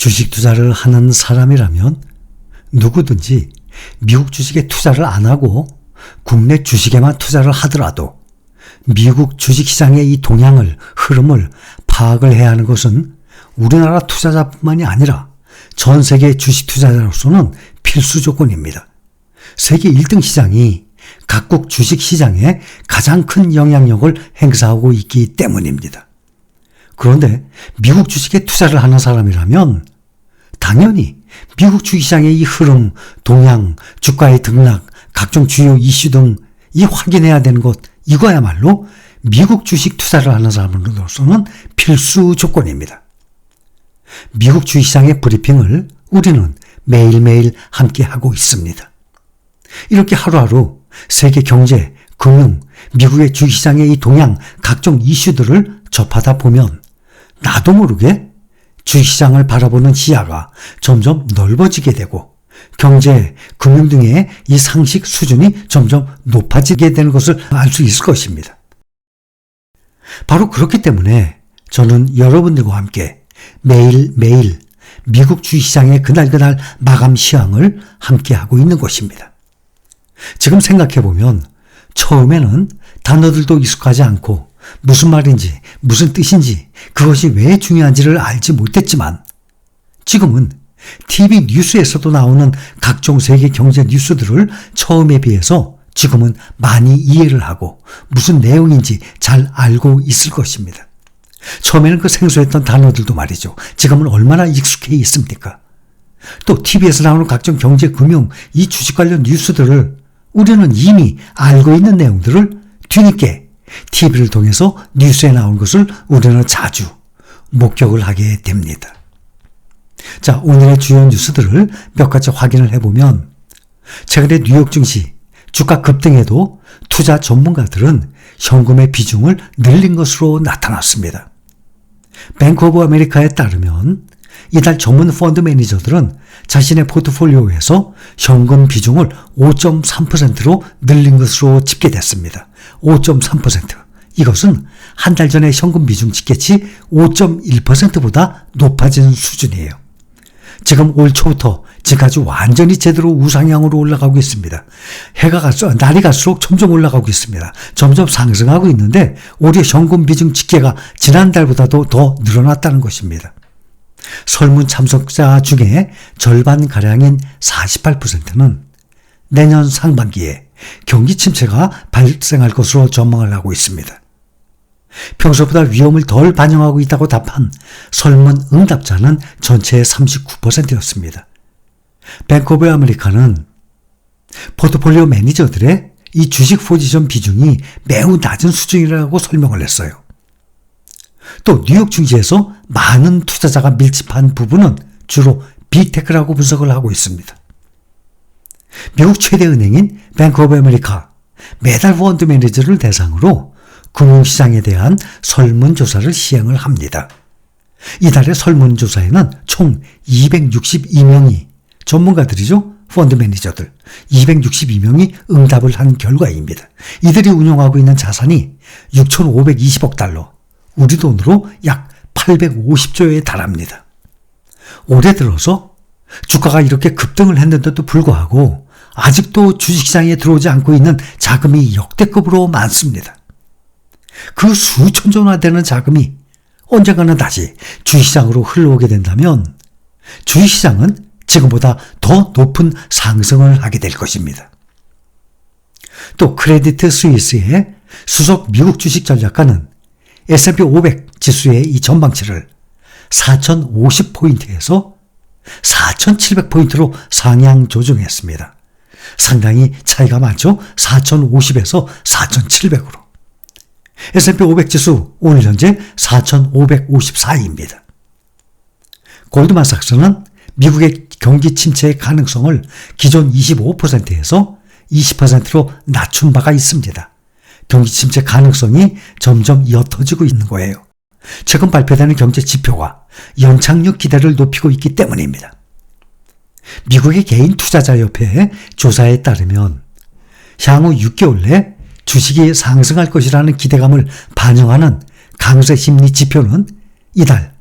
주식 투자를 하는 사람이라면 누구든지 미국 주식에 투자를 안 하고 국내 주식에만 투자를 하더라도 미국 주식시장의 이 동향을, 흐름을 파악을 해야 하는 것은 우리나라 투자자뿐만이 아니라 전 세계 주식 투자자로서는 필수 조건입니다. 세계 1등 시장이 각국 주식 시장에 가장 큰 영향력을 행사하고 있기 때문입니다. 그런데 미국 주식에 투자를 하는 사람이라면 당연히 미국 주식시장의 이 흐름, 동향, 주가의 등락, 각종 주요 이슈 등 이 확인해야 되는 것, 이거야말로 미국 주식 투자를 하는 사람으로서는 필수 조건입니다. 미국 주식시장의 브리핑을 우리는 매일매일 함께 하고 있습니다. 이렇게 하루하루 세계 경제, 금융, 미국의 주식시장의 이 동향, 각종 이슈들을 접하다 보면 나도 모르게 주식시장을 바라보는 시야가 점점 넓어지게 되고 경제, 금융 등의 이 상식 수준이 점점 높아지게 되는 것을 알 수 있을 것입니다. 바로 그렇기 때문에 저는 여러분들과 함께 매일매일 미국 주식시장의 그날그날 마감 시황을 함께 하고 있는 것입니다. 지금 생각해보면 처음에는 단어들도 익숙하지 않고 무슨 말인지 무슨 뜻인지 그것이 왜 중요한지를 알지 못했지만 지금은 TV 뉴스에서도 나오는 각종 세계 경제 뉴스들을 처음에 비해서 지금은 많이 이해를 하고 무슨 내용인지 잘 알고 있을 것입니다. 처음에는 그 생소했던 단어들도 말이죠. 지금은 얼마나 익숙해 있습니까? 또 TV에서 나오는 각종 경제, 금융, 이 주식 관련 뉴스들을 우리는 이미 알고 있는 내용들을 뒤늦게 TV를 통해서 뉴스에 나온 것을 우리는 자주 목격을 하게 됩니다. 자, 오늘의 주요 뉴스들을 몇 가지 확인을 해보면 최근에 뉴욕 증시 주가 급등에도 투자 전문가들은 현금의 비중을 늘린 것으로 나타났습니다. 뱅크 오브 아메리카에 따르면 이달 전문 펀드 매니저들은 자신의 포트폴리오에서 현금 비중을 5.3%로 늘린 것으로 집계됐습니다. 5.3%. 이것은 한 달 전에 현금 비중 집계치 5.1%보다 높아진 수준이에요. 지금 올 초부터 지금까지 완전히 제대로 우상향으로 올라가고 있습니다. 날이 갈수록 점점 올라가고 있습니다. 점점 상승하고 있는데 올해 현금 비중 집계가 지난달보다도 더 늘어났다는 것입니다. 설문 참석자 중에 절반가량인 48%는 내년 상반기에 경기 침체가 발생할 것으로 전망을 하고 있습니다. 평소보다 위험을 덜 반영하고 있다고 답한 설문 응답자는 전체의 39%였습니다. 뱅크 오브 아메리카는 포트폴리오 매니저들의 이 주식 포지션 비중이 매우 낮은 수준이라고 설명을 했어요. 또 뉴욕 증시에서 많은 투자자가 밀집한 부분은 주로 빅테크라고 분석을 하고 있습니다. 미국 최대 은행인 뱅크 오브 아메리카 매달 펀드 매니저를 대상으로 금융시장에 대한 설문조사를 시행을 합니다. 이달의 설문조사에는 총 262명이 전문가들이죠. 펀드 매니저들 262명이 응답을 한 결과입니다. 이들이 운용하고 있는 자산이 6,520억 달러, 우리 돈으로 약 850조에 달합니다. 올해 들어서 주가가 이렇게 급등을 했는데도 불구하고 아직도 주식시장에 들어오지 않고 있는 자금이 역대급으로 많습니다. 그 수천조 원 되는 자금이 언젠가는 다시 주식시장으로 흘러오게 된다면 주식시장은 지금보다 더 높은 상승을 하게 될 것입니다. 또 크레디트 스위스의 수석 미국 주식 전략가는 S&P 500 지수의 이 전망치를 4,050포인트에서 4,700포인트로 상향 조정했습니다. 상당히 차이가 많죠? 4,050에서 4,700으로. S&P 500 지수 오늘 현재 4,554입니다. 골드만삭스는 미국의 경기 침체의 가능성을 기존 25%에서 20%로 낮춘 바가 있습니다. 경기 침체 가능성이 점점 옅어지고 있는 거예요. 최근 발표되는 경제 지표가 연착륙 기대를 높이고 있기 때문입니다. 미국의 개인 투자자협회의 조사에 따르면 향후 6개월 내 주식이 상승할 것이라는 기대감을 반영하는 강세 심리 지표는 이달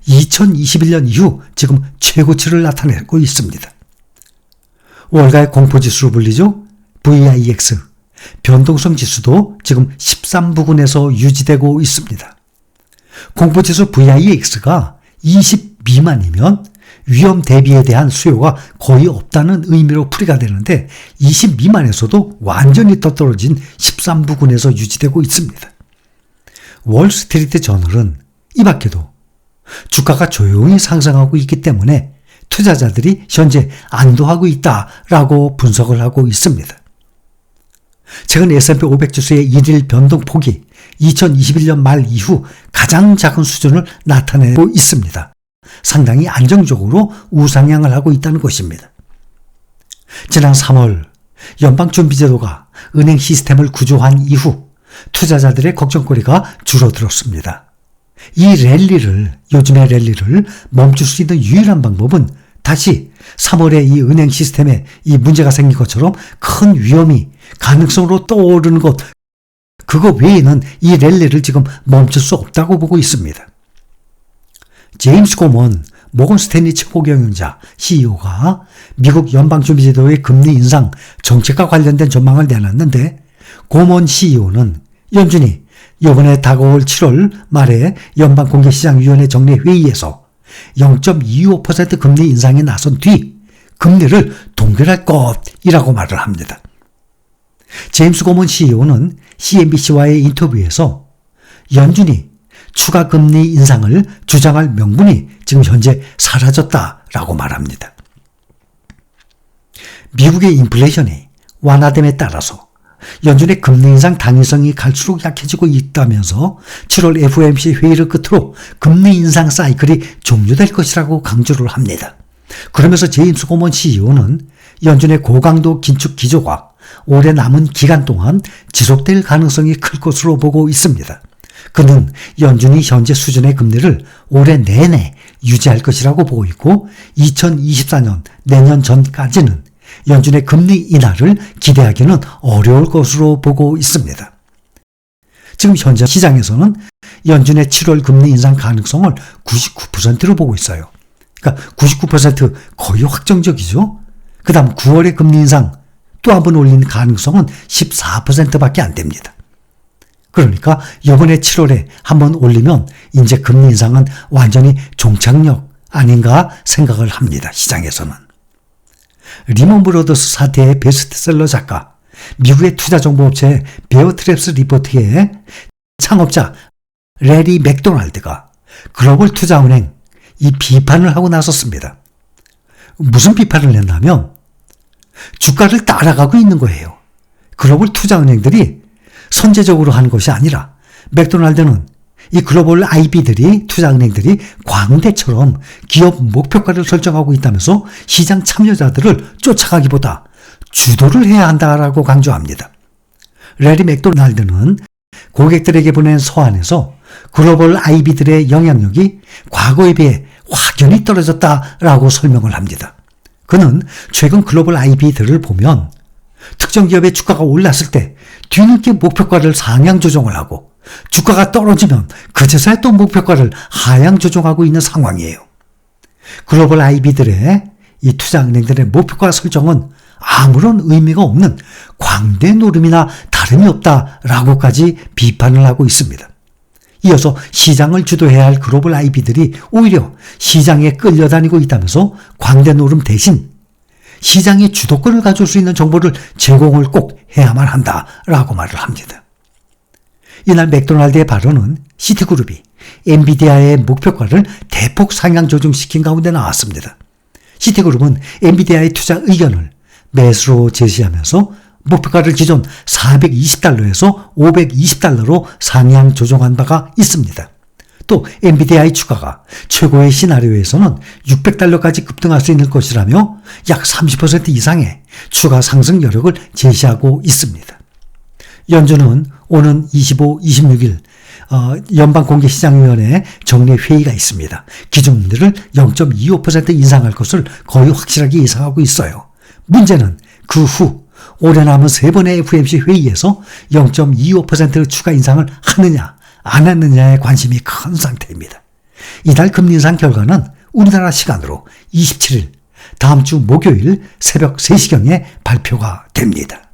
2021년 이후 지금 최고치를 나타내고 있습니다. 월가의 공포지수로 불리죠. VIX, 변동성 지수도 지금 13부근에서 유지되고 있습니다. 공포지수 VIX가 20 미만이면 위험 대비에 대한 수요가 거의 없다는 의미로 풀이가 되는데 20 미만에서도 완전히 떨어진 13부근에서 유지되고 있습니다. 월스트리트 저널은 이 밖에도 주가가 조용히 상승하고 있기 때문에 투자자들이 현재 안도하고 있다라고 분석을 하고 있습니다. 최근 S&P 500 지수의 일일 변동폭이 2021년 말 이후 가장 작은 수준을 나타내고 있습니다. 상당히 안정적으로 우상향을 하고 있다는 것입니다. 지난 3월 연방준비제도가 은행 시스템을 구조한 이후 투자자들의 걱정거리가 줄어들었습니다. 요즘의 랠리를 멈출 수 있는 유일한 방법은 다시 3월에 이 은행 시스템에 이 문제가 생긴 것처럼 큰 위험이 가능성으로 떠오르는 것, 그거 외에는 이 랠리를 지금 멈출 수 없다고 보고 있습니다. 제임스 고먼 모건 스탠리 최고경영자 CEO가 미국 연방준비제도의 금리 인상 정책과 관련된 전망을 내놨는데, 고먼 CEO는 연준이 이번에 다가올 7월 말에 연방공개시장위원회 정례회의에서 0.25% 금리 인상에 나선 뒤 금리를 동결할 것이라고 말을 합니다. 제임스 고먼 CEO는 CNBC와의 인터뷰에서 연준이 추가 금리 인상을 주장할 명분이 지금 현재 사라졌다라고 말합니다. 미국의 인플레이션이 완화됨에 따라서 연준의 금리 인상 당위성이 갈수록 약해지고 있다면서 7월 FOMC 회의를 끝으로 금리 인상 사이클이 종료될 것이라고 강조를 합니다. 그러면서 제임스 고먼 CEO는 연준의 고강도 긴축 기조가 올해 남은 기간 동안 지속될 가능성이 클 것으로 보고 있습니다. 그는 연준이 현재 수준의 금리를 올해 내내 유지할 것이라고 보고 있고 2024년 내년 전까지는 연준의 금리 인하를 기대하기는 어려울 것으로 보고 있습니다. 지금 현재 시장에서는 연준의 7월 금리 인상 가능성을 99%로 보고 있어요. 그러니까 99% 거의 확정적이죠. 그 다음 9월의 금리 인상 또 한 번 올리는 가능성은 14%밖에 안 됩니다. 그러니까 이번에 7월에 한번 올리면 이제 금리 인상은 완전히 종착역 아닌가 생각을 합니다. 시장에서는. 리먼 브로더스 사태의 베스트셀러 작가, 미국의 투자정보업체 베어트랩스 리포트의 창업자 레리 맥도날드가 글로벌 투자은행 이 비판을 하고 나섰습니다. 무슨 비판을 했냐면 주가를 따라가고 있는 거예요. 글로벌 투자은행들이 선제적으로 하는 것이 아니라 맥도날드는 이 글로벌 IB들이 투자은행들이 광대처럼 기업 목표가를 설정하고 있다면서 시장 참여자들을 쫓아가기보다 주도를 해야 한다라고 강조합니다. 레리 맥도날드는 고객들에게 보낸 서한에서 글로벌 IB들의 영향력이 과거에 비해 확연히 떨어졌다라고 설명을 합니다. 그는 최근 글로벌 IB들을 보면 특정 기업의 주가가 올랐을 때 뒤늦게 목표가를 상향 조정을 하고 주가가 떨어지면 그제서야 또 목표가를 하향 조정하고 있는 상황이에요. 글로벌 IB들의 이 투자은행들의 목표가 설정은 아무런 의미가 없는 광대 노름이나 다름이 없다라고까지 비판을 하고 있습니다. 이어서 시장을 주도해야 할 글로벌 IB들이 오히려 시장에 끌려다니고 있다면서 광대 노름 대신 시장의 주도권을 가질 수 있는 정보를 제공을 꼭 해야만 한다라고 말을 합니다. 이날 맥도날드의 발언은 시티그룹이 엔비디아의 목표가를 대폭 상향 조정시킨 가운데 나왔습니다. 시티그룹은 엔비디아의 투자 의견을 매수로 제시하면서 목표가를 기존 $420에서 $520로 상향 조정한 바가 있습니다. 또 엔비디아의 주가가 최고의 시나리오에서는 $600까지 급등할 수 있는 것이라며 약 30% 이상의 추가 상승 여력을 제시하고 있습니다. 연준은 오는 25, 26일 연방공개시장위원회 정례회의가 있습니다. 기준금리를 0.25% 인상할 것을 거의 확실하게 예상하고 있어요. 문제는 그 후 올해 남은 3번의 FOMC 회의에서 0.25% 추가 인상을 하느냐 안 하느냐에 관심이 큰 상태입니다. 이달 금리 인상 결과는 우리나라 시간으로 27일 다음 주 목요일 새벽 3시경에 발표가 됩니다.